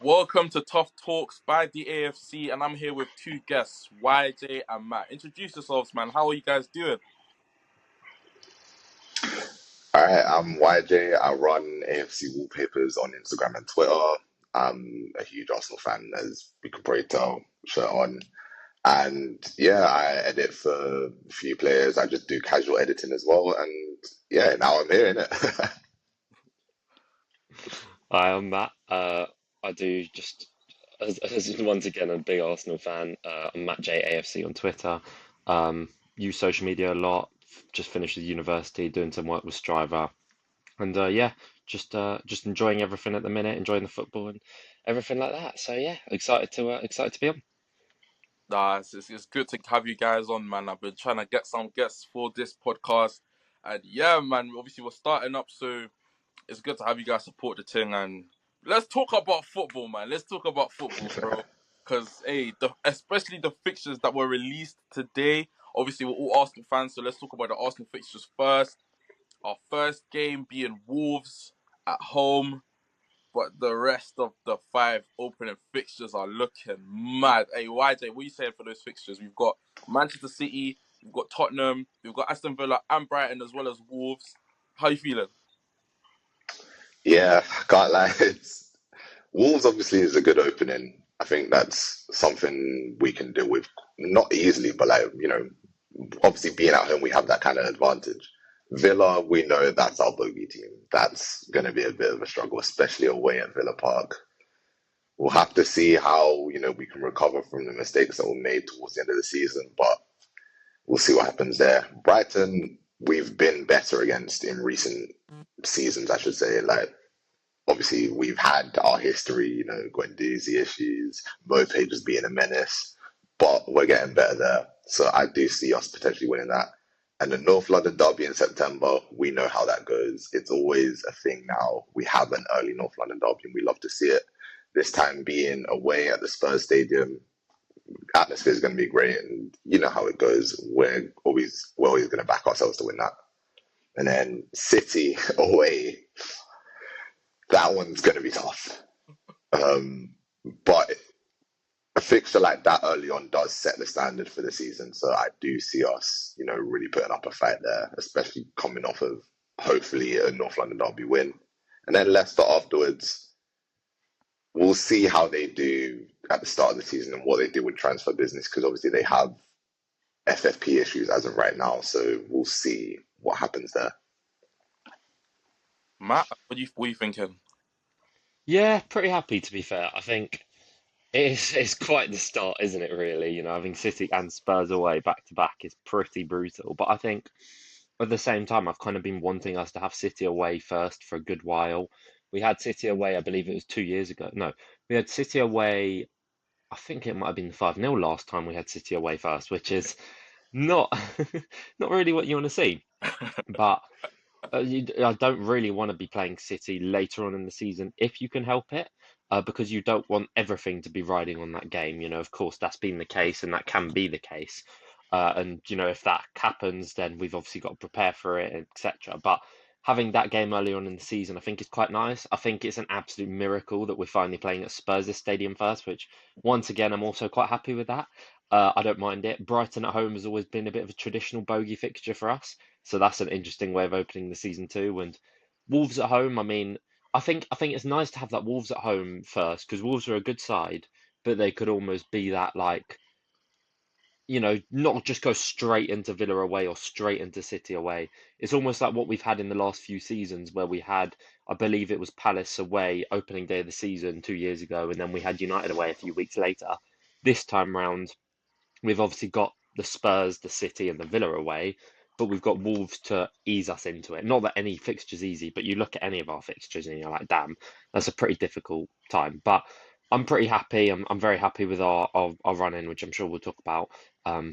Welcome to Tough Talks by the AFC, and I'm here with two guests, YJ and Matt. Introduce yourselves, man. How are you guys doing? All right, I'm YJ. I run AFC Wallpapers on Instagram and Twitter. I'm a huge Arsenal fan, as you can probably tell, shirt on. And yeah, I edit for a few players. I just do casual editing as well. And yeah, now I'm here, innit? Hi, I'm Matt. I do just as once again a big Arsenal fan. I'm Matt J AFC on Twitter. Use social media a lot. Just finished with university, doing some work with Striver, and yeah, just enjoying everything at the minute, enjoying the football and everything like that. So yeah, excited to be on. It's good to have you guys on, man. I've been trying to get some guests for this podcast. And yeah, man, obviously we're starting up, so it's good to have you guys support the thing. And let's talk about football, man. Let's talk about football, bro. Because, hey, especially the fixtures that were released today. Obviously, we're all Arsenal fans, so let's talk about the Arsenal fixtures first. Our first game being Wolves at home, but the rest of the five opening fixtures are looking mad. Hey, YJ, what are you saying for those fixtures? We've got Manchester City, we've got Tottenham, we've got Aston Villa and Brighton as well as Wolves. How you feeling? Yeah, can't lie. Wolves obviously is a good opening. I think that's something we can deal with. Not easily, but obviously being at home, we have that kind of advantage. Villa, we know that's our bogey team. That's going to be a bit of a struggle, especially away at Villa Park. We'll have to see how, we can recover from the mistakes that were made towards the end of the season, but we'll see what happens there. Brighton, we've been better against in recent seasons, I should say. Like, obviously, we've had our history, Guendouzi issues, both pages being a menace, but we're getting better there. So I do see us potentially winning that. And the North London Derby in September, we know how that goes. It's always a thing now. We have an early North London Derby and we love to see it. This time being away at the Spurs Stadium, atmosphere is going to be great. And you know how it goes. We're always going to back ourselves to win that. And then City away, that one's going to be tough. But a fixture like that early on does set the standard for the season. So I do see us, really putting up a fight there, especially coming off of hopefully a North London Derby win. And then Leicester afterwards, we'll see how they do at the start of the season and what they do with transfer business, because obviously they have FFP issues as of right now. So we'll see what happens there. Matt, what are you thinking? Yeah, pretty happy to be fair. I think it's quite the start, isn't it, really? Having City and Spurs away back to back is pretty brutal. But I think at the same time, I've kind of been wanting us to have City away first for a good while. We had City away, I believe it was 2 years ago. No, we had City away, I think it might have been 5-0 last time we had City away first, which is not not really what you want to see. But I don't really want to be playing City later on in the season if you can help it, because you don't want everything to be riding on that game. Of course, that's been the case and that can be the case. And if that happens, then we've obviously got to prepare for it, etc. But having that game early on in the season, I think is quite nice. I think it's an absolute miracle that we're finally playing at Spurs' stadium first, which once again, I'm also quite happy with that. I don't mind it. Brighton at home has always been a bit of a traditional bogey fixture for us. So that's an interesting way of opening the season too. And Wolves at home, I mean, I think it's nice to have that Wolves at home first because Wolves are a good side, but they could almost be that like, not just go straight into Villa away or straight into City away. It's almost like what we've had in the last few seasons where we had, I believe it was Palace away opening day of the season 2 years ago, and then we had United away a few weeks later. This time round, we've obviously got the Spurs, the City, and the Villa away, but we've got Wolves to ease us into it. Not that any fixture's easy, but you look at any of our fixtures and you're like, damn, that's a pretty difficult time. But I'm pretty happy. I'm very happy with our run in, which I'm sure we'll talk about.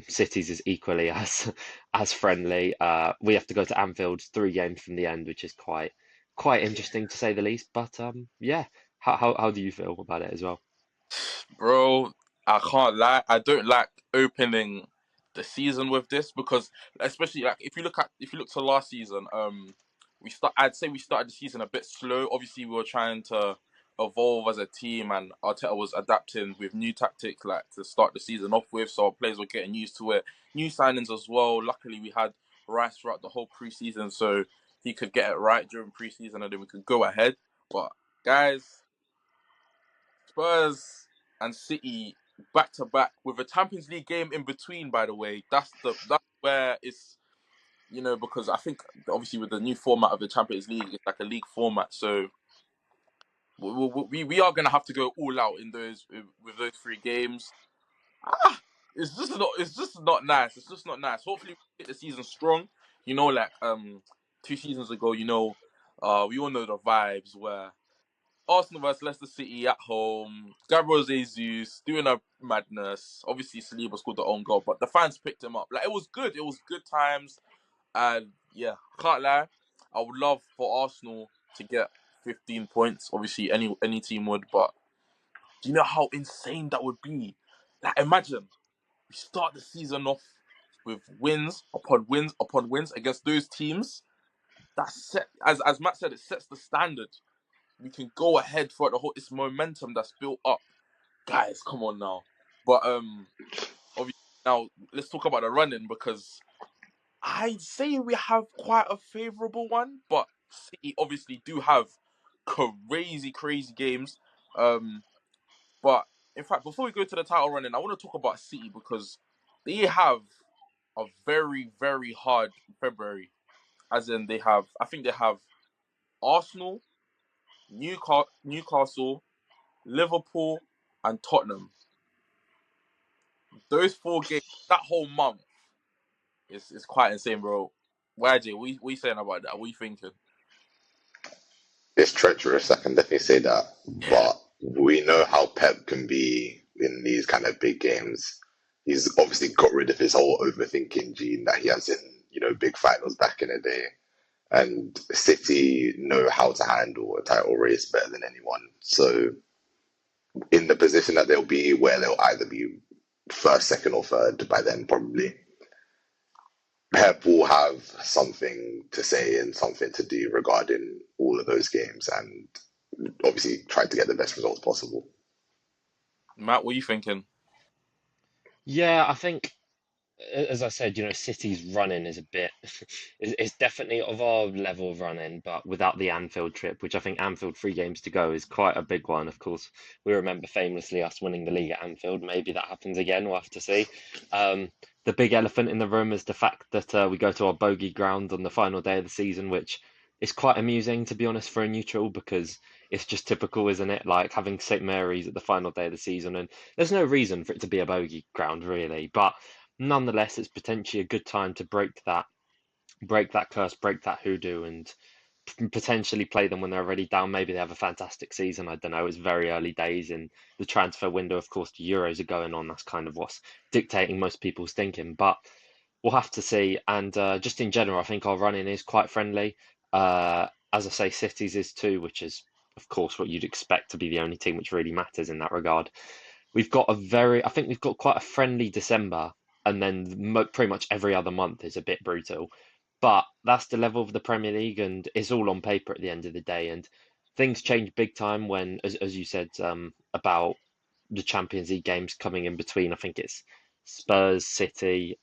Cities is equally as friendly. We have to go to Anfield 3 games from the end, which is quite interesting to say the least. But yeah, how do you feel about it as well? Bro, I can't lie. I don't like opening the season with this because, especially like if you look to last season, I'd say we started the season a bit slow. Obviously, we were trying to evolve as a team, and Arteta was adapting with new tactics like to start the season off with, so our players were getting used to it. New signings as well. Luckily, we had Rice throughout the whole preseason, so he could get it right during preseason, and then we could go ahead. But guys, Spurs and City back to back with a Champions League game in between. By the way, that's where it's, because I think obviously with the new format of the Champions League, it's like a league format, so we are gonna have to go all out in those with those three games. It's just not nice. It's just not nice. Hopefully we get the season strong. Like 2 seasons ago, we all know the vibes where Arsenal versus Leicester City at home, Gabriel Jesus doing a madness. Obviously Saliba scored the own goal, but the fans picked him up. Like, it was good. It was good times, and yeah, can't lie. I would love for Arsenal to get 15 points. Obviously, any team would, but do you know how insane that would be? Like, imagine we start the season off with wins upon wins upon wins against those teams. That's set, as Matt said, it sets the standard. We can go ahead for the whole. It's momentum that's built up, guys. Come on now, but obviously now let's talk about the running, because I'd say we have quite a favourable one, but City obviously do have crazy games. But in fact, before we go to the title running, I want to talk about City, because they have a very hard February. As in, I think they have Arsenal, Newcastle, Liverpool, and Tottenham. Those 4 games, that whole month is quite insane, bro. YJ, what you saying about that? What you thinking? It's treacherous, I can definitely say that. But we know how Pep can be in these kind of big games. He's obviously got rid of his whole overthinking gene that he has in, big finals back in the day. And City know how to handle a title race better than anyone. So in the position that they'll be, where they'll either be first, second, or third by then, probably, Pep will have something to say and something to do regarding all of those games, and obviously try to get the best results possible. Matt, what you thinking? Yeah, I think, as I said, City's running is a bit, it's definitely of our level of running, but without the Anfield trip, which I think Anfield 3 games to go is quite a big one. Of course, we remember famously us winning the league at Anfield. Maybe that happens again. We'll have to see. The big elephant in the room is the fact that we go to our bogey ground on the final day of the season, which is quite amusing, to be honest, for a neutral, because it's just typical, isn't it? Like having St Mary's at the final day of the season, and there's no reason for it to be a bogey ground, really. But nonetheless, it's potentially a good time to break that curse, break that hoodoo, and potentially play them when they're already down. Maybe they have a fantastic season. I don't know. It's very early days in the transfer window. Of course, the Euros are going on. That's kind of what's dictating most people's thinking. But we'll have to see. And just in general, I think our running is quite friendly. As I say, City's is too, which is, of course, what you'd expect to be the only team which really matters in that regard. I think we've got quite a friendly December, and then pretty much every other month is a bit brutal. But that's the level of the Premier League, and it's all on paper at the end of the day. And things change big time when, as you said, about the Champions League games coming in between. I think it's Spurs, City,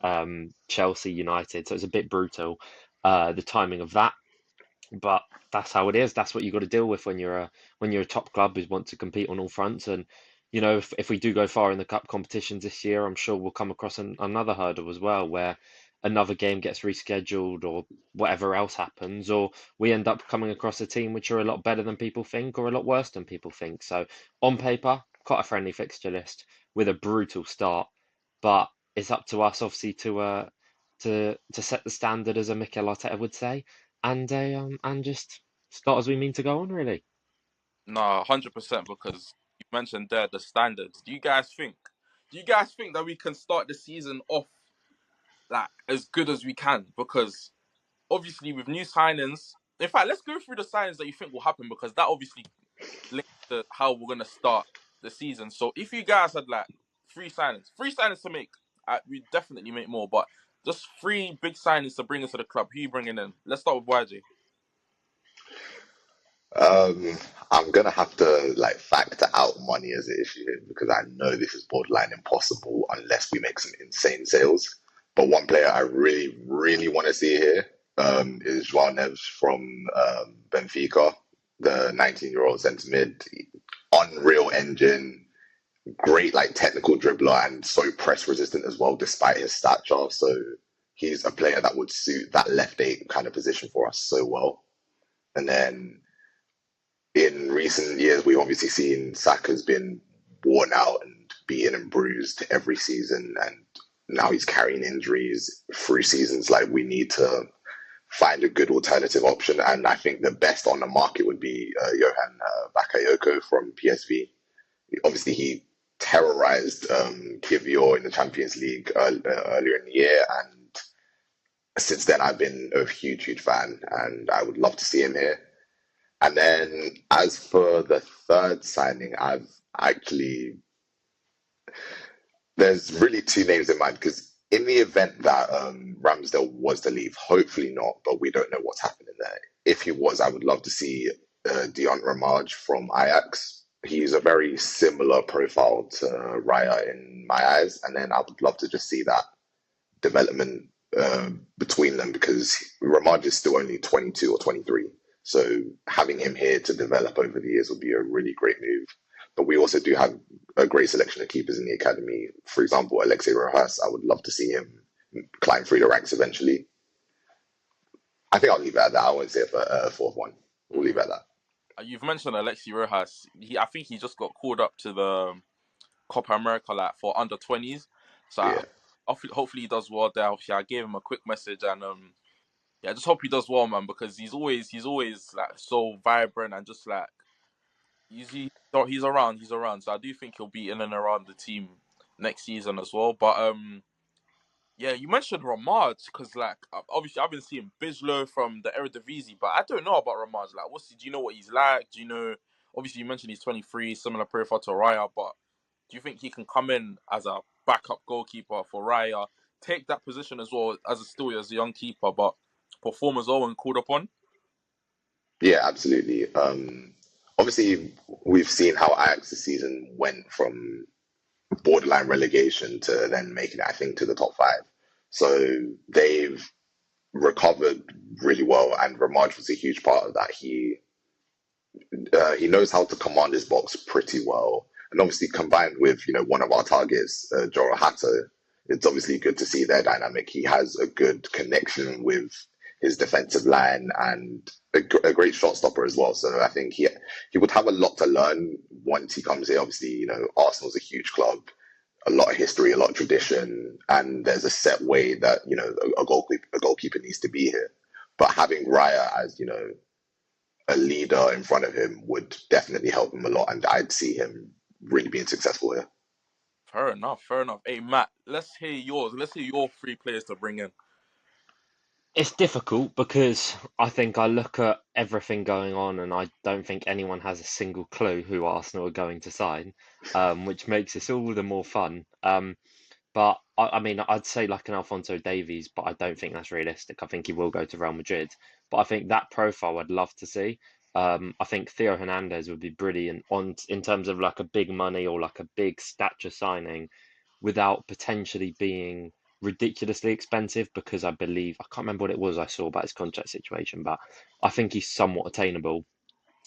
Chelsea, United. So it's a bit brutal, the timing of that. But that's how it is. That's what you got to deal with when you're a top club, is want to compete on all fronts. And if we do go far in the cup competitions this year, I'm sure we'll come across another hurdle as well, where another game gets rescheduled or whatever else happens, or we end up coming across a team which are a lot better than people think or a lot worse than people think. So on paper, quite a friendly fixture list with a brutal start, but it's up to us obviously to set the standard, as a Mikel Arteta would say, and just start as we mean to go on, really. Nah, 100%, because you mentioned there the standards. Do you guys think that we can start the season off like as good as we can? Because obviously with new signings, in fact, let's go through the signings that you think will happen, because that obviously links to how we're gonna start the season. So if you guys had like three signings to make, we definitely make more, but just 3 big signings to bring into the club. Who you bringing in? Let's start with YJ. Um, I'm gonna have to like factor out money as an issue here because I know this is borderline impossible unless we make some insane sales. But one player I really, really want to see here is João Neves from Benfica, the 19-year-old centre mid, unreal engine, great like technical dribbler, and so press resistant as well, despite his stature. So he's a player that would suit that left eight kind of position for us so well. And then in recent years, we've obviously seen Saka's been worn out and beaten and bruised every season, and now he's carrying injuries through seasons. Like we need to find a good alternative option, and I think the best on the market would be Johan Bakayoko from PSV. Obviously, he terrorized Kivior in the Champions League earlier in the year, and since then I've been a huge, huge fan, and I would love to see him here. And then as for the third signing, I've actually there's really two names in mind because in the event that Ramsdale was to leave, hopefully not, but we don't know what's happening there. If he was, I would love to see Dion Ramage from Ajax. He's a very similar profile to Raya in my eyes, and then I would love to just see that development between them because Ramage is still only 22 or 23. So having him here to develop over the years would be a really great move. But we also do have a great selection of keepers in the academy. For example, Alexei Rojas, I would love to see him climb through the ranks eventually. I think I'll leave it at that. I won't say a fourth one. We'll leave it at that. You've mentioned Alexi Rojas. I think he just got called up to the Copa America like for under 20s. So Yeah. hopefully he does well there. Obviously, I gave him a quick message and yeah, I just hope he does well, man, because he's always like so vibrant and just like he's around. So I do think he'll be in and around the team next season as well. But yeah, you mentioned Ramage because like obviously I've been seeing Bislow from the Eredivisie, but I don't know about Ramage. Like, do you know what he's like? Do you know? Obviously, you mentioned he's 23, similar profile to Raya, but do you think he can come in as a backup goalkeeper for Raya, take that position as well as a young keeper, but perform as well when called upon? Yeah, absolutely. Obviously, we've seen how Ajax this season went from borderline relegation to then making it, I think, to the top five. So they've recovered really well, and Ramage was a huge part of that. He knows how to command his box pretty well, and obviously combined with one of our targets, Joro Hatta, it's obviously good to see their dynamic. He has a good connection with his defensive line and a great shot stopper as well. So I think he would have a lot to learn once he comes here. Obviously, Arsenal's a huge club, a lot of history, a lot of tradition, and there's a set way that a goalkeeper needs to be here. But having Raya as a leader in front of him would definitely help him a lot, and I'd see him really being successful here. Fair enough. Hey, Matt, let's hear yours. Let's hear your three players to bring in. It's difficult because I think I look at everything going on and I don't think anyone has a single clue who Arsenal are going to sign, which makes this all the more fun. But I mean, I'd say like an Alphonso Davies, but I don't think that's realistic. I think he will go to Real Madrid. But I think that profile I'd love to see. I think Theo Hernandez would be brilliant in terms of like a big money or like a big stature signing without potentially being ridiculously expensive because I believe I can't remember what it was I saw about his contract situation, but I think he's somewhat attainable.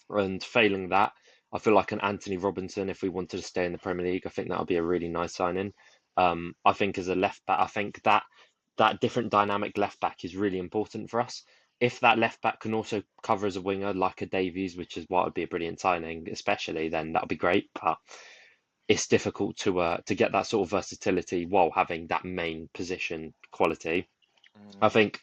And failing that, I feel like an Anthony Robinson, if we wanted to stay in the Premier League, I think that would be a really nice signing. I think as a left back, I think that different dynamic left back is really important for us. If that left back can also cover as a winger, like a Davies, which is what would be a brilliant signing, especially then that would be great. But it's difficult to get that sort of versatility while having that main position quality. I think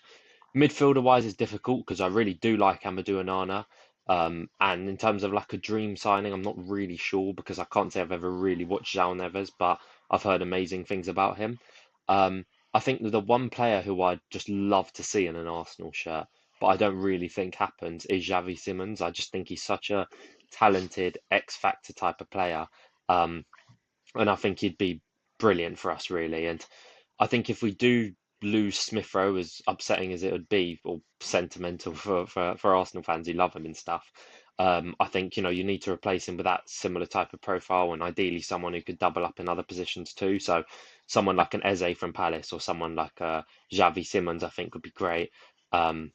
midfielder wise is difficult because I really do like Amadou Onana. And in terms of like a dream signing, I'm not really sure because I can't say I've ever really watched João Neves, but I've heard amazing things about him. I think that the one player who I'd just love to see in an Arsenal shirt, but I don't really think happens, is Xavi Simons. I just think he's such a talented X Factor type of player. Um, and I think he'd be brilliant for us, really. And I think if we do lose Smith Rowe, as upsetting as it would be, or sentimental for Arsenal fans who love him and stuff, I think, you need to replace him with that similar type of profile and ideally someone who could double up in other positions too. So someone like an Eze from Palace or someone like Xavi Simons, I think would be great. Um,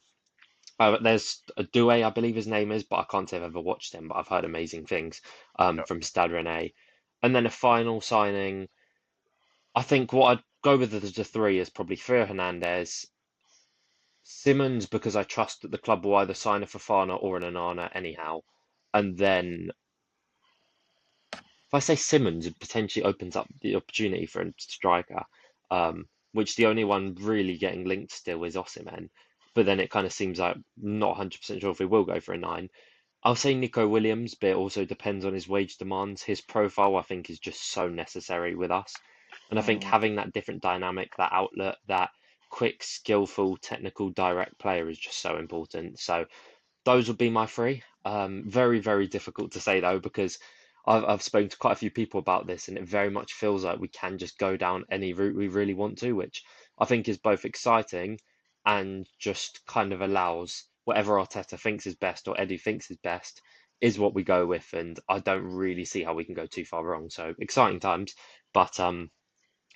there's a Doué, I believe his name is, but I can't say I've ever watched him, but I've heard amazing things Yeah. from Stade Rennais. And then a final signing, I think what I'd go with the three is probably Theo Hernandez, Simmons, because I trust that the club will either sign a Fofana or an Onana anyhow. And then if I say Simmons, it potentially opens up the opportunity for a striker, which the only one really getting linked still is Osimhen. But then it kind of seems like not 100% sure if we will go for a nine. I'll say Nico Williams, but it also depends on his wage demands. His profile, I think, is just so necessary with us. And I think Mm. having that different dynamic, that outlet, that quick, skillful, technical, direct player is just so important. So those would be my three. Very, very difficult to say though, because I've spoken to quite a few people about this, and it very much feels like we can just go down any route we really want to, which I think is both exciting and just kind of allows whatever Arteta thinks is best or Eddie thinks is best is what we go with, and I don't really see how we can go too far wrong. So exciting times, but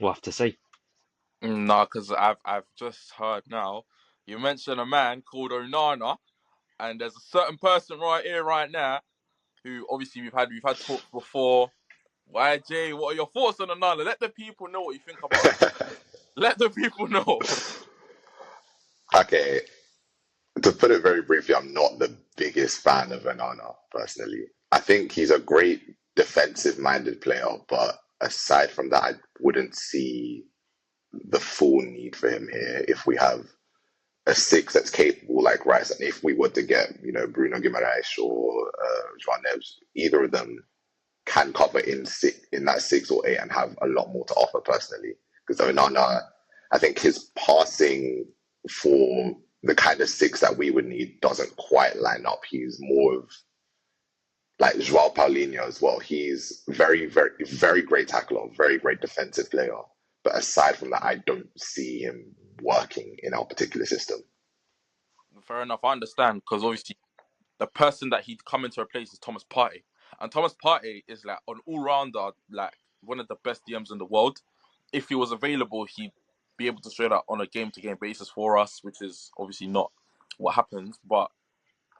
we'll have to see. No, because I've just heard now. You mentioned a man called Onana, and there's a certain person right here, right now, who obviously we've had talks before. YJ, what are your thoughts on Onana? Let the people know what you think about him. Let the people know. Okay, to put it very briefly, I'm not the biggest fan of Anana personally. I think he's a great defensive minded player, but aside from that, I wouldn't see the full need for him here if we have a six that's capable like Rice. And if we were to get, Bruno Guimaraes or João Neves, either of them can cover in that 6 or 8 and have a lot more to offer personally. Because Onana, I think his passing for the kind of six that we would need doesn't quite line up. He's more of like Joao Paulinho as well. He's very, very, very great tackler, very great defensive player. But aside from that, I don't see him working in our particular system. Fair enough, I understand, because obviously the person that he'd come in to replace is Thomas Partey. And Thomas Partey is like an all-rounder, like one of the best DMs in the world. If he was available, he'd be able to show that on a game-to-game basis for us, which is obviously not what happens. But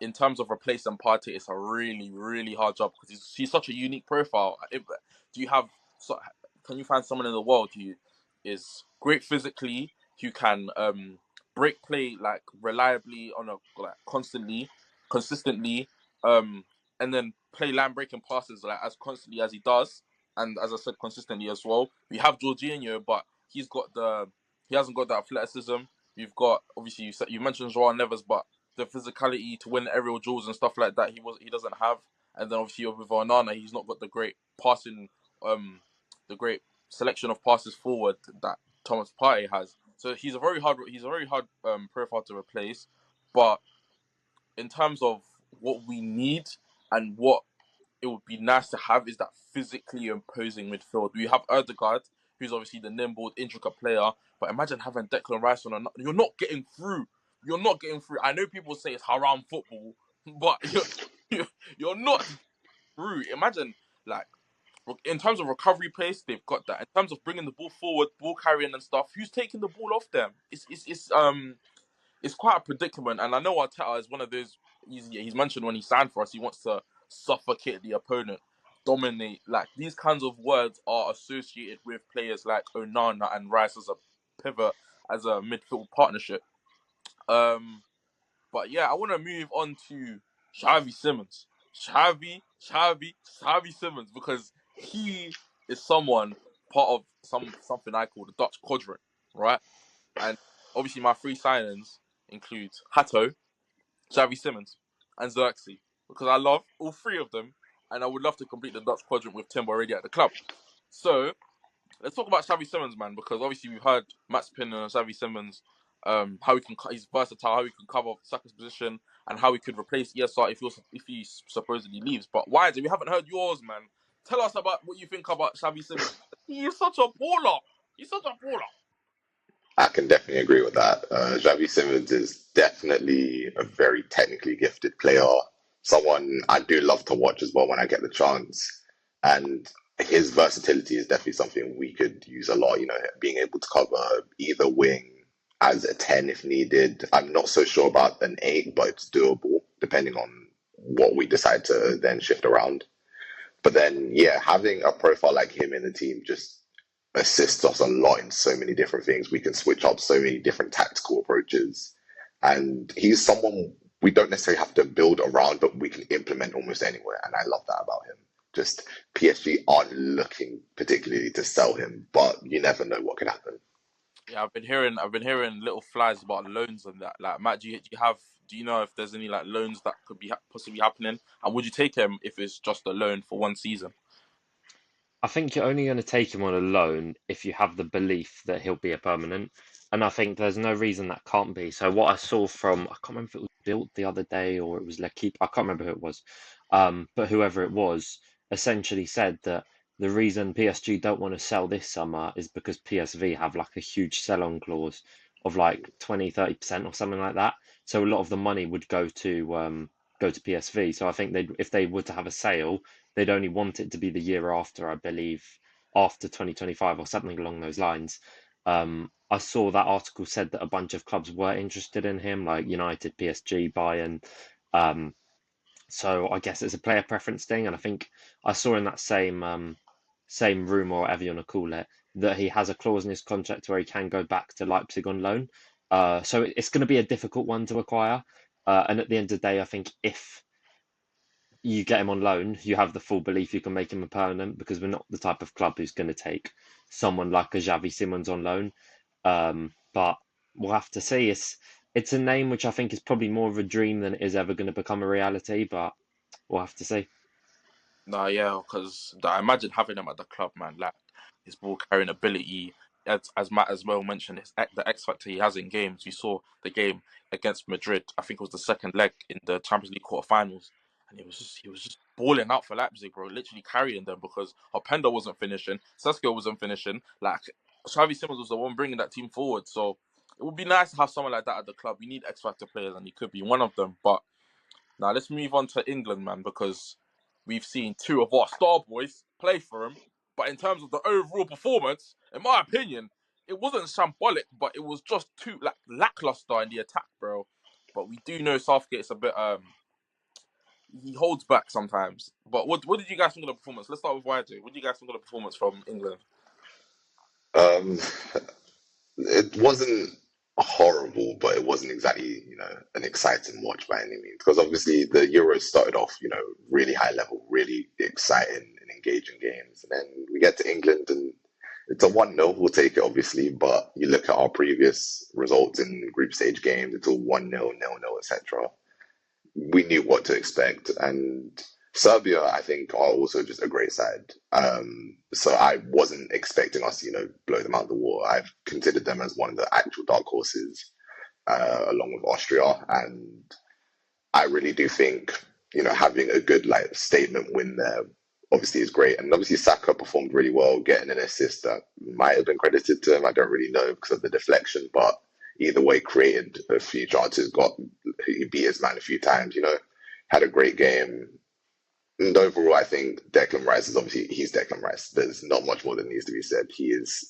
in terms of replacing Partey, it's a really, really hard job because he's such a unique profile. Do you have? Can you find someone in the world who is great physically, who can break play like reliably on a like consistently, and then play line breaking passes like as constantly as he does, and as I said, consistently as well. We have Jorginho, but he hasn't got that athleticism. You've got obviously you mentioned Joao Neves, but the physicality to win aerial duels and stuff like that he doesn't have. And then obviously with Onana, he's not got the great passing, the great selection of passes forward that Thomas Partey has. So he's a very hard profile to replace. But in terms of what we need and what it would be nice to have is that physically imposing midfield. We have Erdegaard, who's obviously the nimble, intricate player, but imagine having Declan Rice on another. You're not getting through. You're not getting through. I know people say it's haram football, but you're not through. Imagine, like, in terms of recovery pace, they've got that. In terms of bringing the ball forward, ball carrying and stuff, who's taking the ball off them? It's quite a predicament, and I know Arteta is one of those. He's mentioned when he signed for us, he wants to suffocate the opponent, dominate. Like these kinds of words are associated with players like Onana and Rice as a pivot, as a midfield partnership. But yeah, I want to move on to Xavi Simons. Xavi Simons, because he is someone part of something I call the Dutch quadrant, right? And obviously, my three signings include Hato, Xavi Simons, and Xerxes, because I love all three of them, and I would love to complete the Dutch quadrant with Tim already at the club. So let's talk about Xavi Simons, man, because obviously we've heard Matt's opinion on Xavi Simons, how he's versatile, how he can cover Saka's position, and how he could replace ESR if he supposedly leaves. But why? We haven't heard yours, man. Tell us about what you think about Xavi Simons. He is such a baller. He's such a baller. I can definitely agree with that. Xavi Simons is definitely a very technically gifted player. someone I do love to watch as well when I get the chance. And his versatility is definitely something we could use a lot, being able to cover either wing as a 10 if needed. I'm not so sure about an 8, but it's doable depending on what we decide to then shift around. But then, yeah, having a profile like him in the team just assists us a lot in so many different things. We can switch up so many different tactical approaches. And he's someone we don't necessarily have to build around, but we can implement almost anywhere. And I love that about him. Just PSG aren't looking particularly to sell him, but you never know what could happen. Yeah, I've been hearing little flies about loans and that. Like, Matt, do you know if there's any like loans that could be possibly happening? And would you take him if it's just a loan for one season? I think you're only going to take him on a loan if you have the belief that he'll be a permanent. And I think there's no reason that can't be. So what I saw from, I can't remember if it was Built the other day or it was L'Equipe, I can't remember who it was. But whoever it was essentially said that the reason PSG don't want to sell this summer is because PSV have like a huge sell-on clause of like 20-30% or something like that. So a lot of the money would go to PSV. So I think if they were to have a sale, they'd only want it to be the year after, I believe, after 2025 or something along those lines. I saw that article said that a bunch of clubs were interested in him, like United, PSG, Bayern. Um, so I guess it's a player preference thing, and I think I saw in that same room or whatever you want to call it that he has a clause in his contract where he can go back to Leipzig on loan. So it's going to be a difficult one to acquire. And at the end of the day, I think if you get him on loan, you have the full belief you can make him a permanent because we're not the type of club who's going to take someone like a Xavi Simons on loan. But we'll have to see. It's a name which I think is probably more of a dream than it is ever going to become a reality, but we'll have to see. Nah, yeah, because I imagine having him at the club, man. Like his ball carrying ability, as Matt as well mentioned, the X factor he has in games. You saw the game against Madrid. I think it was the second leg in the Champions League quarterfinals, and he was just balling out for Leipzig, bro. Literally carrying them because Openda wasn't finishing, Sesko wasn't finishing. Like Xavi Simons was the one bringing that team forward. So it would be nice to have someone like that at the club. We need X factor players, and he could be one of them. But now let's move on to England, man, because we've seen two of our star boys play for him. But in terms of the overall performance, in my opinion, it wasn't shambolic, but it was just too lackluster in the attack, bro. But we do know Southgate's a bit he holds back sometimes. But what did you guys think of the performance? Let's start with YJ. What did you guys think of the performance from England? Um, it wasn't horrible, but it wasn't exactly, an exciting watch by any means. Because obviously the Euros started off, really high level, really exciting and engaging games. And then we get to England and it's a 1-0. We'll take it, obviously. But you look at our previous results in group stage games, it's all 1-0, 0-0, etc. We knew what to expect. And Serbia, I think, are also just a great side. So I wasn't expecting us, blow them out of the water. I've considered them as one of the actual dark horses, along with Austria. And I really do think, having a good like statement win there obviously is great. And obviously Saka performed really well, getting an assist that might have been credited to him. I don't really know because of the deflection, but either way, created a few chances, he beat his man a few times, had a great game. And overall, I think Declan Rice is obviously he's Declan Rice. There's not much more that needs to be said. He is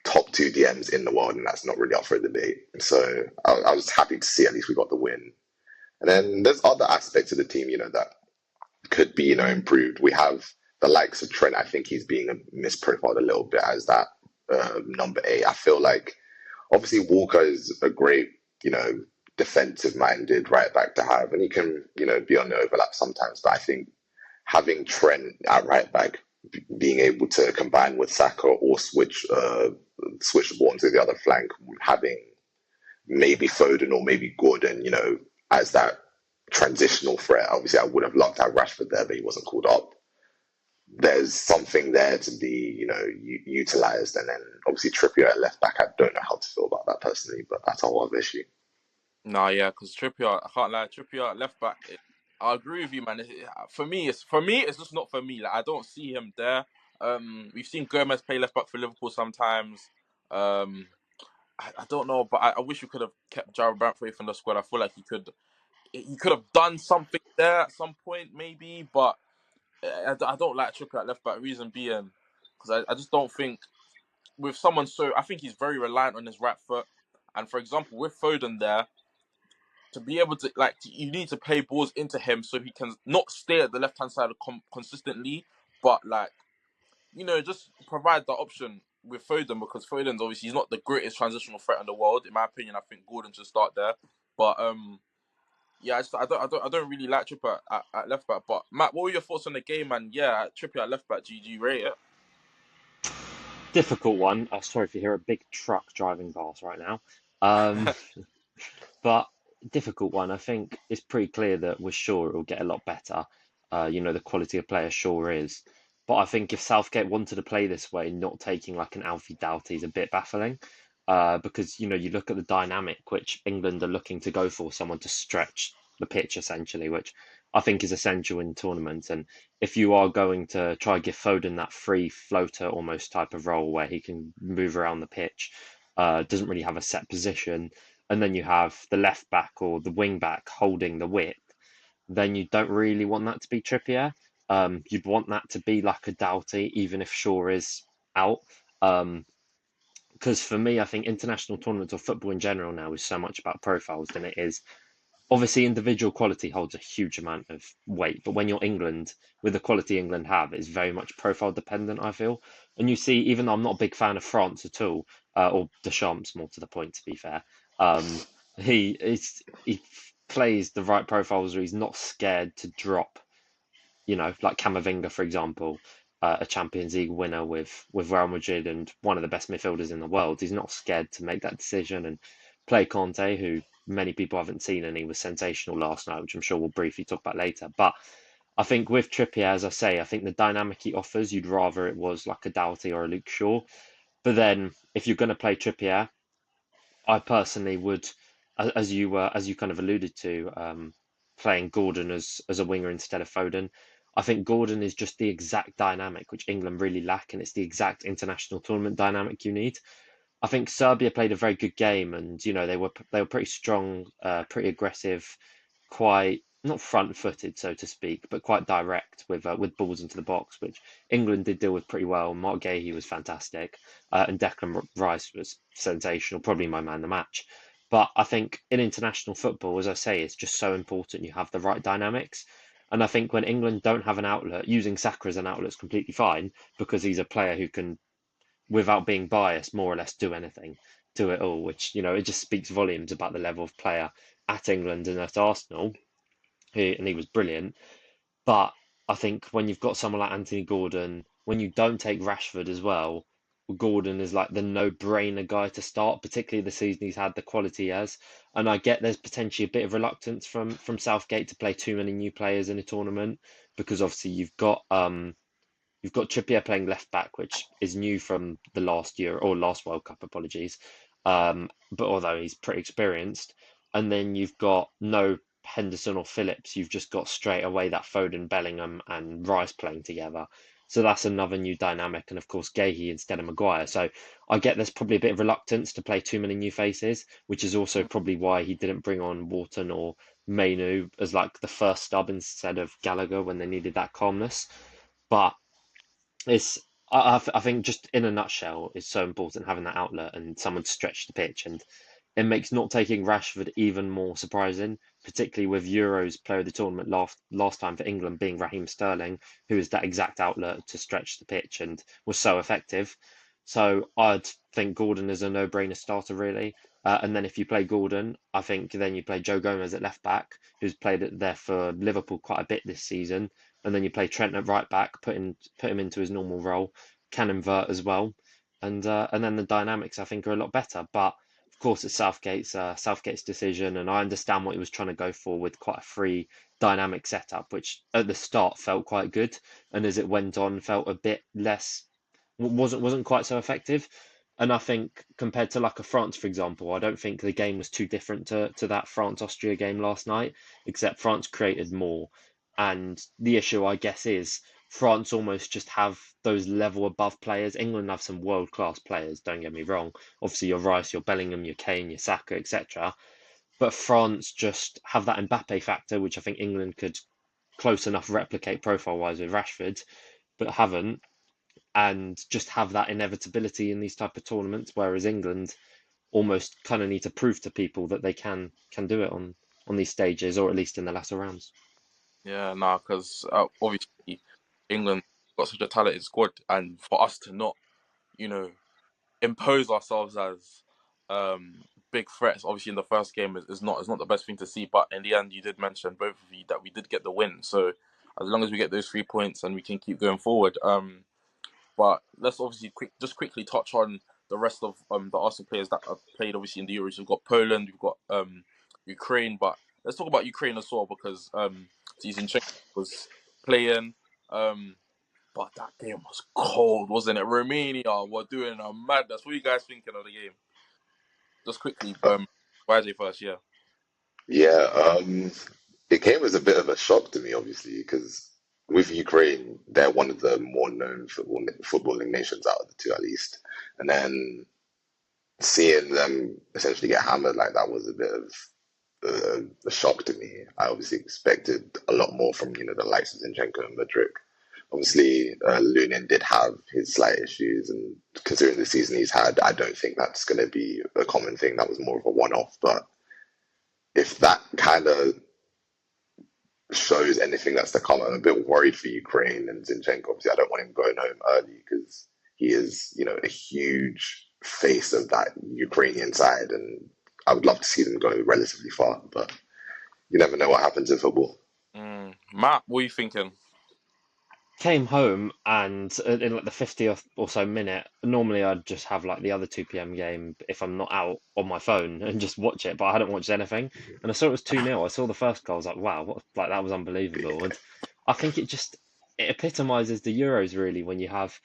top two DMs in the world, and that's not really up for debate. So I was happy to see at least we got the win. And then there's other aspects of the team, that could be, improved. We have the likes of Trent. I think he's being misprofiled a little bit as that number 8. I feel like obviously Walker is a great, defensive minded right back to have, and he can, be on the overlap sometimes. But I think having Trent at right back, being able to combine with Saka or switch the ball onto the other flank, having maybe Foden or maybe Gordon, as that transitional threat. Obviously, I would have loved to have Rashford there, but he wasn't called up. There's something there to be, utilized. And then obviously Trippier at left back, I don't know how to feel about that personally, but that's a whole other issue. Nah, yeah, because Trippier, I can't lie, Trippier left back. I agree with you, man. For me, it's just not for me. Like I don't see him there. We've seen Gomez play left back for Liverpool sometimes. Um, I don't know, but I wish we could have kept Jarrell Branthwaite from the squad. I feel like he could. he could have done something there at some point, maybe. But I don't like Trippier at left back. Reason being, because I just don't think with someone so I think he's very reliant on his right foot. And for example, with Foden there, to be able to you need to play balls into him so he can not stay at the left hand side consistently, but just provide the option with Foden, because Foden's obviously he's not the greatest transitional threat in the world. In my opinion, I think Gordon should start there. But yeah, I don't really like Trippier at left back. But Matt, what were your thoughts on the game? And yeah, Trippier at left back, do you rate it? Difficult one. Oh, sorry if you hear a big truck driving past right now. Um, but difficult one. I think it's pretty clear that we're sure it will get a lot better. The quality of player sure is. But I think if Southgate wanted to play this way, not taking like an Alfie Doughty is a bit baffling. Because you look at the dynamic which England are looking to go for, someone to stretch the pitch essentially, which I think is essential in tournaments. And if you are going to try to give Foden that free floater almost type of role where he can move around the pitch, doesn't really have a set position, and then you have the left back or the wing back holding the width, then you don't really want that to be Trippier. You'd want that to be like a Doughty, even if Shaw is out. Because for me, I think international tournaments or football in general now is so much about profiles than it is. Obviously, individual quality holds a huge amount of weight, but when you're England, with the quality England have, it's very much profile dependent, I feel. And you see, even though I'm not a big fan of France at all, or Deschamps, more to the point, to be fair, he plays the right profiles where he's not scared to drop, like Camavinga, for example, a Champions League winner with Real Madrid and one of the best midfielders in the world. He's not scared to make that decision and play Conte, who many people haven't seen, and he was sensational last night, which I'm sure we'll briefly talk about later. But I think with Trippier, as I say, I think the dynamic he offers, you'd rather it was like a Doughty or a Luke Shaw. But then if you're going to play Trippier, I personally would, as you kind of alluded to, playing Gordon as a winger instead of Foden. I think Gordon is just the exact dynamic which England really lack, and it's the exact international tournament dynamic you need. I think Serbia played a very good game, and they were pretty strong, pretty aggressive, quite not front-footed, so to speak, but quite direct with balls into the box, which England did deal with pretty well. Mark Gahey was fantastic, and Declan Rice was sensational, probably my man of the match. But I think in international football, as I say, it's just so important you have the right dynamics. And I think when England don't have an outlet, using Saka as an outlet is completely fine, because he's a player who can, without being biased, more or less do anything, do it all, which, it just speaks volumes about the level of player at England and at Arsenal. And he was brilliant. But I think when you've got someone like Anthony Gordon, when you don't take Rashford as well, Gordon is like the no-brainer guy to start, particularly the season he's had, the quality he has. And I get there's potentially a bit of reluctance from Southgate to play too many new players in a tournament, because obviously you've got Trippier playing left back, which is new from the last year or last World Cup, apologies. But although he's pretty experienced, and then you've got no Henderson or Phillips, you've just got straight away that Foden, Bellingham, and Rice playing together. So that's another new dynamic, and of course Gahey instead of Maguire. So I get there's probably a bit of reluctance to play too many new faces, which is also probably why he didn't bring on Wharton or Mainu as like the first stub instead of Gallagher when they needed that calmness. But it's I think just in a nutshell, it's so important having that outlet and someone to stretch the pitch, and it makes not taking Rashford even more surprising, particularly with Euros player of the tournament last time for England being Raheem Sterling, who is that exact outlet to stretch the pitch and was so effective. So I'd think Gordon is a no-brainer starter, really. And then if you play Gordon, I think then you play Joe Gomez at left back, who's played it there for Liverpool quite a bit this season. And then you play Trent at right back, put him into his normal role, can invert as well. And then the dynamics, I think, are a lot better. But of course, it's Southgate's decision, and I understand what he was trying to go for with quite a free dynamic setup, which at the start felt quite good, and as it went on, felt a bit less, wasn't quite so effective. And I think compared to like a France, for example, I don't think the game was too different to that France-Austria game last night, except France created more. And the issue, I guess, is France almost just have those level above players. England have some world-class players, don't get me wrong. Obviously, your Rice, your Bellingham, your Kane, your Saka, etc. but France just have that Mbappe factor, which I think England could close enough replicate profile-wise with Rashford, but haven't, and just have that inevitability in these type of tournaments, whereas England almost kind of need to prove to people that they can do it on these stages, or at least in the latter rounds. Yeah, nah, because obviously England got such a talented squad, and for us to not, you know, impose ourselves as big threats, obviously in the first game is not the best thing to see. But in the end, you did mention, both of you, that we did get the win. So as long as we get those 3 points and we can keep going forward. But let's obviously quickly touch on the rest of the Arsenal players that have played obviously in the Euros. We've got Poland, we've got Ukraine, but let's talk about Ukraine as well, because Zinchenko was playing. But that game was cold, wasn't it? Romania were doing a madness. What are you guys thinking of the game? Just quickly, YJ first, yeah. Yeah, it came as a bit of a shock to me, obviously, because with Ukraine, they're one of the more known footballing nations out of the two, at least. And then seeing them essentially get hammered like that was a bit of a shock to me. I obviously expected a lot more from the likes of Zinchenko and Madrid. Obviously, Lunin did have his slight issues, and considering the season he's had, I don't think that's going to be a common thing. That was more of a one-off. But if that kind of shows anything that's to come, I'm a bit worried for Ukraine and Zinchenko. Obviously, I don't want him going home early because he is, a huge face of that Ukrainian side, and I would love to see them go relatively far. But you never know what happens in football. Matt, what are you thinking? Came home, and in like the 50th or so minute, normally I'd just have like the other 2 p.m. game if I'm not out on my phone and just watch it, but I hadn't watched anything. And I saw it was 2-0. I saw the first goal. I was like, wow, that was unbelievable. And I think it epitomizes the Euros really, when you have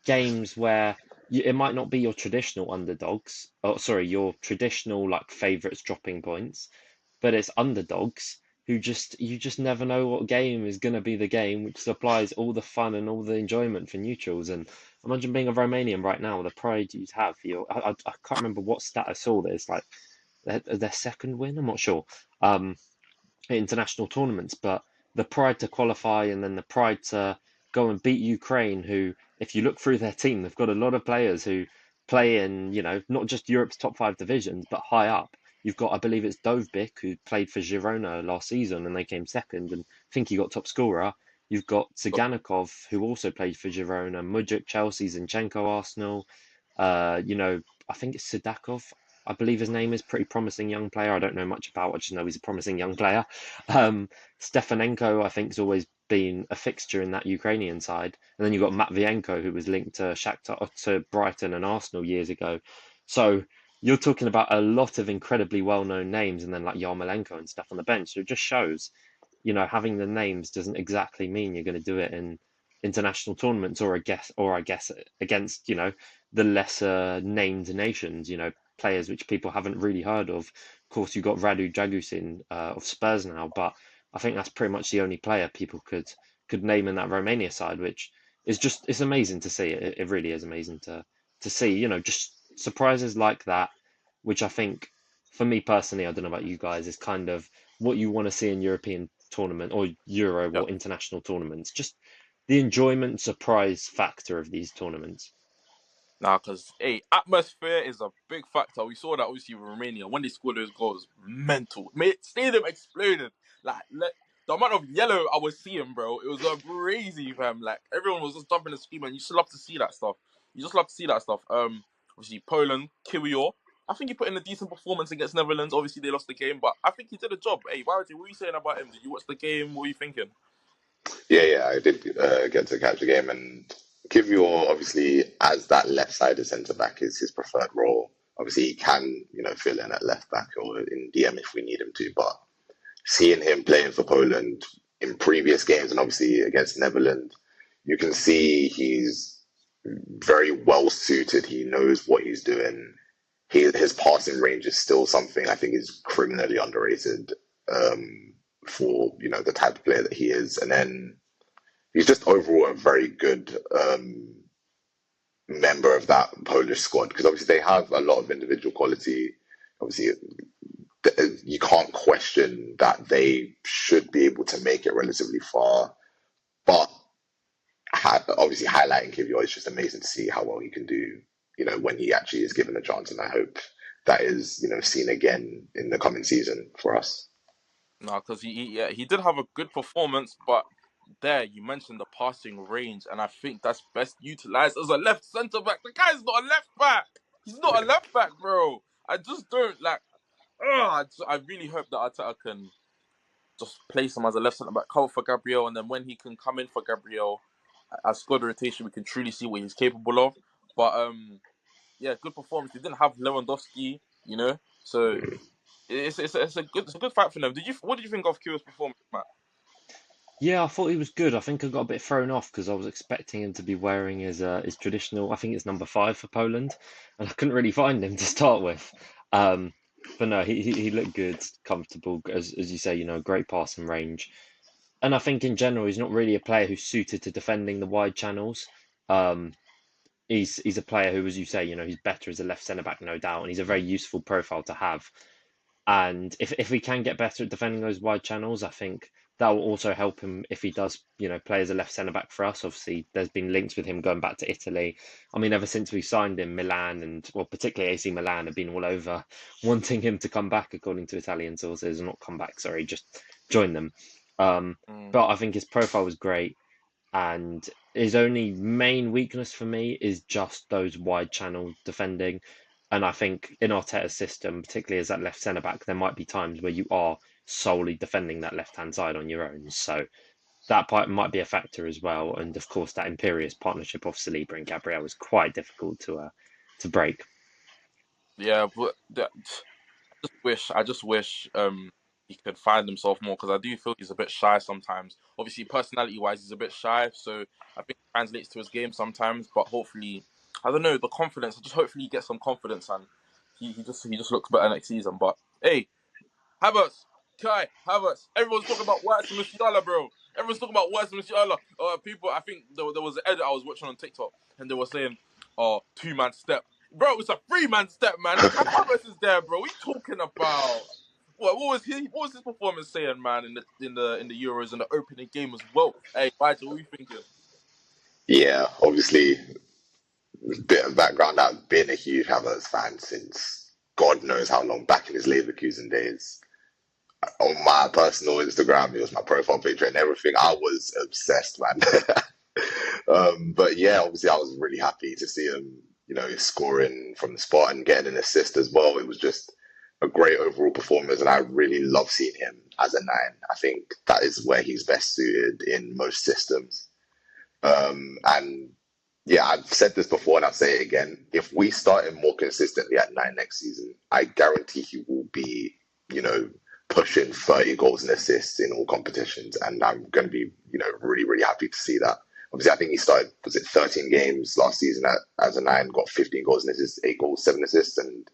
games where it might not be your traditional underdogs, or sorry, your traditional like favorites dropping points, but it's underdogs who you just never know what game is going to be the game which supplies all the fun and all the enjoyment for neutrals. And imagine being a Romanian right now, the pride you'd have. I can't remember what stat I saw. There's like their second win. I'm not sure. At international tournaments, but the pride to qualify, and then the pride to go and beat Ukraine, who, if you look through their team, they've got a lot of players who play in, not just Europe's top five divisions, but high up. You've got, I believe it's Dovbyk, who played for Girona last season and they came second, and I think he got top scorer. You've got Tsiganikov, who also played for Girona, Mudryk, Chelsea, Zinchenko, Arsenal. I think it's Sidakov. I believe his name is, pretty promising young player. I don't know much about. I just know he's a promising young player. Stefanenko, I think, has always been a fixture in that Ukrainian side. And then you've got Matvienko, who was linked to Shakhtar, to Brighton and Arsenal years ago. So you're talking about a lot of incredibly well-known names, and then like Yarmolenko and stuff on the bench. So it just shows, having the names doesn't exactly mean you're going to do it in international tournaments, or I guess against, the lesser named nations, players which people haven't really heard of. Of course, you've got Radu Dragusin of Spurs now, but I think that's pretty much the only player people could name in that Romania side, which is it's amazing to see. It really is amazing to see, just surprises like that, which I think, for me personally, I don't know about you guys, is kind of what you want to see in European tournament or Euro Yeah. or international tournaments. Just the enjoyment, surprise factor of these tournaments. Nah, because atmosphere is a big factor. We saw that obviously with Romania when they scored those goals. Mental, mate. Stadium exploded. The amount of yellow I was seeing, bro, it was crazy, fam. Like everyone was just jumping and screaming. You just love to see that stuff. You just love to see that stuff. Obviously Poland, Kiwior. I think he put in a decent performance against Netherlands. Obviously they lost the game, but I think he did a job. Hey, YJ, what are you saying about him? Did you watch the game? What are you thinking? Yeah, I did get to catch the game, and Kivior, obviously, as that left-sided centre back, is his preferred role. Obviously, he can, fill in at left back or in DM if we need him to. But seeing him playing for Poland in previous games, and obviously against Netherlands, you can see he's very well suited. He knows what he's doing. His passing range is still something I think is criminally underrated, for the type of player that he is. And then he's just overall a very good member of that Polish squad, because obviously they have a lot of individual quality. Obviously, you can't question that they should be able to make it relatively far. But obviously, highlighting Kivior is just amazing to see how well he can do, when he actually is given a chance. And I hope that is, seen again in the coming season for us. No, because he did have a good performance, but there you mentioned the passing range, and I think that's best utilized as a left centre back. The guy's not a left back. He's not a left back, bro. I just don't like. I really hope that Arteta can just place him as a left centre back, cover for Gabriel, and then when he can come in for Gabriel as squad rotation, we can truly see what he's capable of. But yeah, good performance. He didn't have Lewandowski, so it's a good fight for them. What did you think of Kyrgios' performance, Matt? Yeah, I thought he was good. I think I got a bit thrown off because I was expecting him to be wearing his traditional, I think it's number 5 for Poland, and I couldn't really find him to start with. But no, he looked good, comfortable, as you say, great passing range. And I think in general, he's not really a player who's suited to defending the wide channels. He's a player who, as you say, he's better as a left centre back, no doubt, and he's a very useful profile to have. And if we can get better at defending those wide channels, I think that will also help him if he does, play as a left centre back for us. Obviously, there's been links with him going back to Italy. I mean, ever since we signed him, Milan and, well, particularly AC Milan have been all over wanting him to come back, according to Italian sources. Not come back, sorry, just join them. But I think his profile was great. And his only main weakness for me is just those wide channel defending. And I think in Arteta's system, particularly as that left centre back, there might be times where you are solely defending that left hand side on your own. So that part might be a factor as well. And of course, that imperious partnership of Saliba and Gabriel was quite difficult to break. Yeah, but I just wish he could find himself more, because I do feel he's a bit shy sometimes. Obviously, personality wise, he's a bit shy, so I think it translates to his game sometimes. But hopefully, I don't know, the confidence. Just hopefully he gets some confidence, and he just looks better next season. But hey, Havertz, Kai, Havertz. Everyone's talking about White's and Musiala, bro. Everyone's talking about White's and Musiala. People, I think there was an edit I was watching on TikTok, and they were saying, "Oh, 2-man step." Bro, it's a 3-man step, man. Havertz is there, bro. What are you talking about? What was his performance saying, man, in the Euros and the opening game as well? Hey, Nigel, what are you thinking? Yeah, obviously, bit of background. I've been a huge Havertz fan since God knows how long, back in his Leverkusen days. On my personal Instagram, it was my profile picture and everything. I was obsessed, man. But yeah, obviously, I was really happy to see him, scoring from the spot and getting an assist as well. It was just a great overall performance, and I really love seeing him as a 9. I think that is where he's best suited in most systems. And yeah, I've said this before and I'll say it again. If we start him more consistently at 9 next season, I guarantee he will be, pushing 30 goals and assists in all competitions. And I'm going to be, really, really happy to see that. Obviously, I think he started, was it 13 games last season as a 9, got 15 goals and assists, 8 goals, 7 assists. And,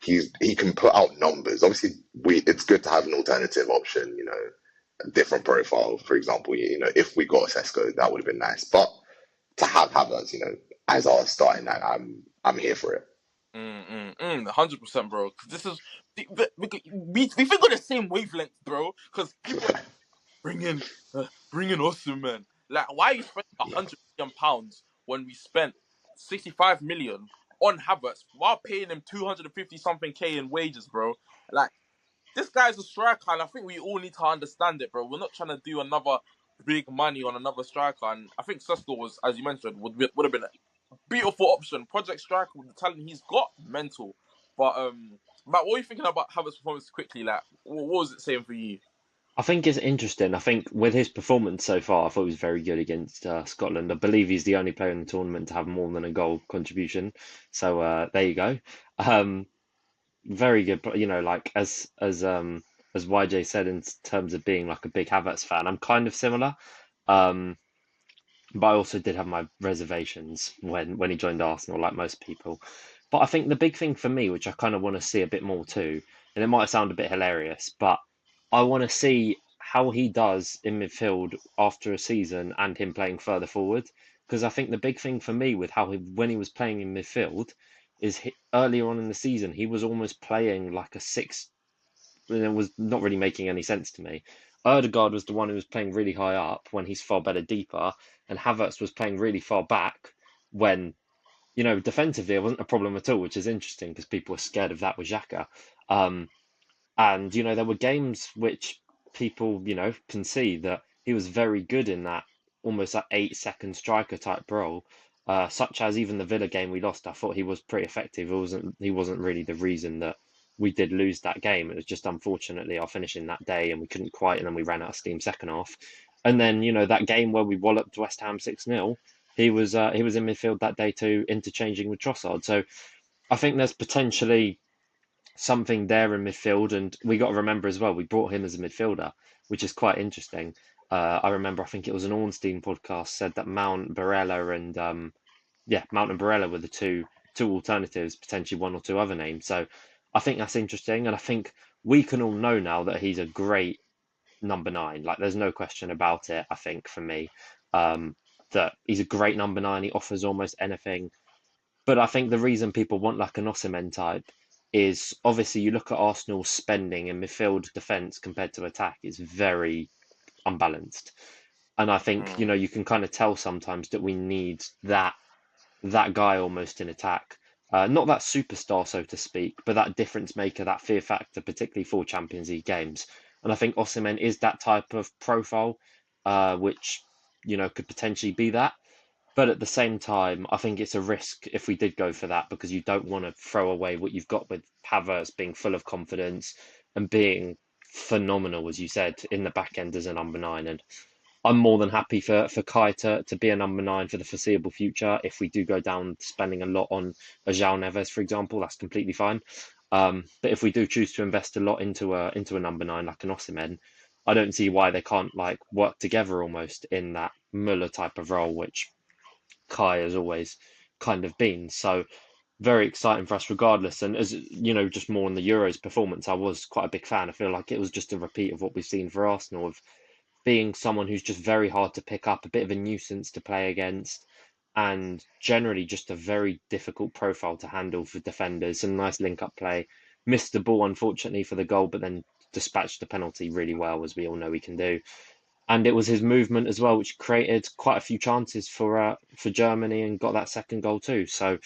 he can put out numbers. Obviously, it's good to have an alternative option, a different profile. For example, if we got Sesko, that would have been nice. But to have Havertz, as our starting 9, I'm here for it. 100%, bro. Because this is we think on the same wavelength, bro. Because people are bringing awesome, man. Like, why are you spending £100 million when we spent 65 million on Havertz while paying him 250 something K in wages, bro? Like, this guy's a striker, and I think we all need to understand it, bro. We're not trying to do another big money on another striker, and I think Sesko was, as you mentioned, would have been a beautiful option. Project striker with the talent he's got, mental. But Matt, what are you thinking about Havertz's performance quickly? Like, what was it saying for you? I think it's interesting. I think with his performance so far, I thought he was very good against Scotland. I believe he's the only player in the tournament to have more than a goal contribution. So there you go. Very good. Like as YJ said, in terms of being like a big Havertz fan, I'm kind of similar. But I also did have my reservations when he joined Arsenal, like most people. But I think the big thing for me, which I kind of want to see a bit more too, and it might sound a bit hilarious, but I want to see how he does in midfield after a season and him playing further forward. Because I think the big thing for me with when he was playing in midfield is earlier on in the season, he was almost playing like a it was not really making any sense to me. Ødegaard was the one who was playing really high up when he's far better deeper, and Havertz was playing really far back when, defensively it wasn't a problem at all, which is interesting because people were scared of that with Xhaka. And, there were games which people, can see that he was very good in that almost that 8-second striker type role. Such as even the Villa game we lost, I thought he was pretty effective. He wasn't really the reason that we did lose that game. It was just unfortunately our finishing that day and we couldn't quite, and then we ran out of steam second half. And then, that game where we walloped West Ham 6-0, he was in midfield that day too, interchanging with Trossard. So I think there's potentially something there in midfield, and we got to remember as well, we brought him as a midfielder, which is quite interesting. I remember, I think it was an Ornstein podcast said that Mount Barella and Mount and Barella were the two alternatives, potentially one or two other names. So I think that's interesting, and I think we can all know now that he's a great number 9. Like there's no question about it. I think for me, that he's a great number 9. He offers almost anything. But I think the reason people want like an Osimhen type is obviously you look at Arsenal's spending in midfield defence compared to attack is very unbalanced. And I think, you can kind of tell sometimes that we need that guy almost in attack. Not that superstar, so to speak, but that difference maker, that fear factor, particularly for Champions League games. And I think Osimhen is that type of profile, which, could potentially be that. But at the same time, I think it's a risk if we did go for that because you don't want to throw away what you've got with Havertz being full of confidence and being phenomenal, as you said, in the back end as a number 9. And I'm more than happy for Kai to be a number 9 for the foreseeable future. If we do go down spending a lot on a João Neves, for example, that's completely fine. But if we do choose to invest a lot into a number 9 like an Osimhen, I don't see why they can't like work together almost in that Muller type of role, which Kai has always kind of been. So very exciting for us regardless. And as just more on the Euros performance, I was quite a big fan. I feel like it was just a repeat of what we've seen for Arsenal of being someone who's just very hard to pick up, a bit of a nuisance to play against, and generally just a very difficult profile to handle for defenders. And nice link-up play. Missed the ball, unfortunately, for the goal, but then dispatched the penalty really well, as we all know he can do. And it was his movement as well, which created quite a few chances for Germany and got that second goal too. So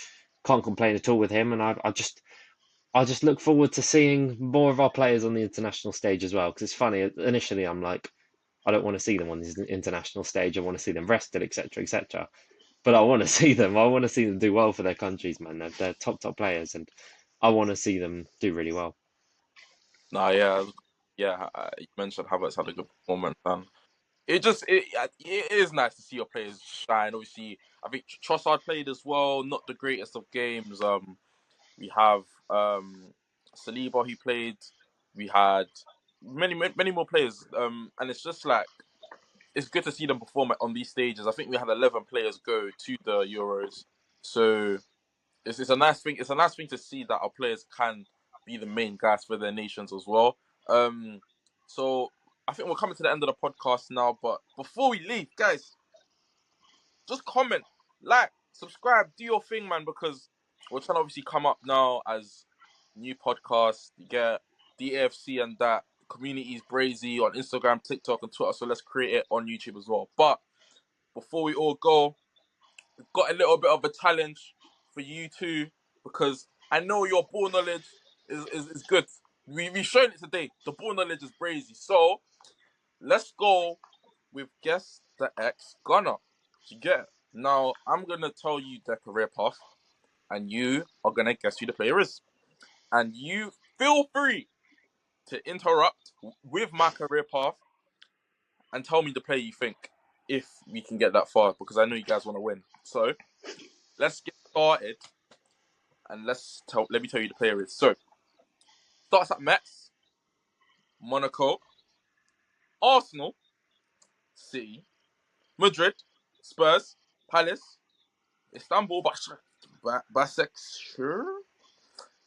can't complain at all with him. And I just look forward to seeing more of our players on the international stage as well. Because it's funny, initially I'm like, I don't want to see them on the international stage. I want to see them rested, etc., etc. But I want to see them. I want to see them do well for their countries, man. They're top players, and I want to see them do really well. Nah, yeah. You mentioned Havertz had a good performance, and it is nice to see your players shine. Obviously, I think Trossard played as well. Not the greatest of games. We have Saliba who played. We had many more players. And it's just like it's good to see them perform on these stages. I think we had 11 players go to the Euros, so it's a nice thing. It's a nice thing to see that our players can be the main guys for their nations as well. So I think we're coming to the end of the podcast now. But before we leave, guys, just comment, like, subscribe, do your thing, man, because we're trying to obviously come up now as new podcasts. You get DAFC and that communities Brazy on Instagram, TikTok, and Twitter. So let's create it on YouTube as well. But before we all go, we've got a little bit of a challenge for you two because I know your ball knowledge is good. We've shown it today. The ball knowledge is Brazy. So let's go with Guess the Ex Gunner. You get it? Now, I'm going to tell you their career path, and you are going to guess who the player is. And you feel free to interrupt with my career path and tell me the player you think, if we can get that far, because I know you guys want to win. So, let's get started, and let me tell you the player is. So, starts at Mets, Monaco, Arsenal, City, Madrid, Spurs, Palace, Istanbul, Başakşehir,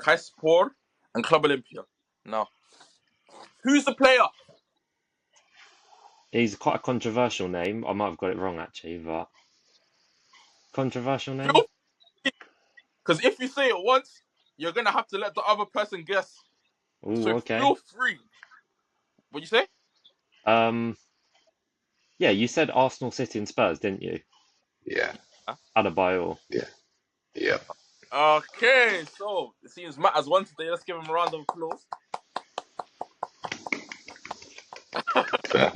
Kayseri, and Club Olympia. Now, who's the player? He's quite a controversial name. I might have got it wrong actually, but controversial name. Because if you say it once, you're gonna have to let the other person guess Oh, So okay. feel free. What you say? Um, yeah, you said Arsenal, City, and Spurs, didn't you? Yeah, Huh? Adebayor. yeah, yeah. Okay, so it seems Matt has won today. Let's give him a round of applause. Fair.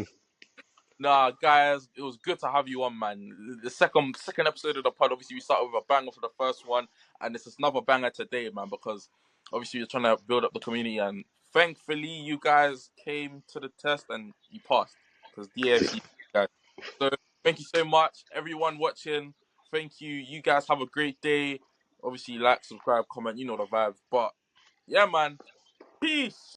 Nah, guys, it was good to have you on, man. The second episode of the pod, obviously, we started with a banger for the first one, and this is another banger today, man, because obviously you're trying to build up the community, and thankfully you guys came to the test and you passed, because Yeah. DAFC, guys. So thank you so much, everyone watching. Thank you. You guys have a great day. Obviously, like, subscribe, comment, you know the vibes. But yeah, man, peace.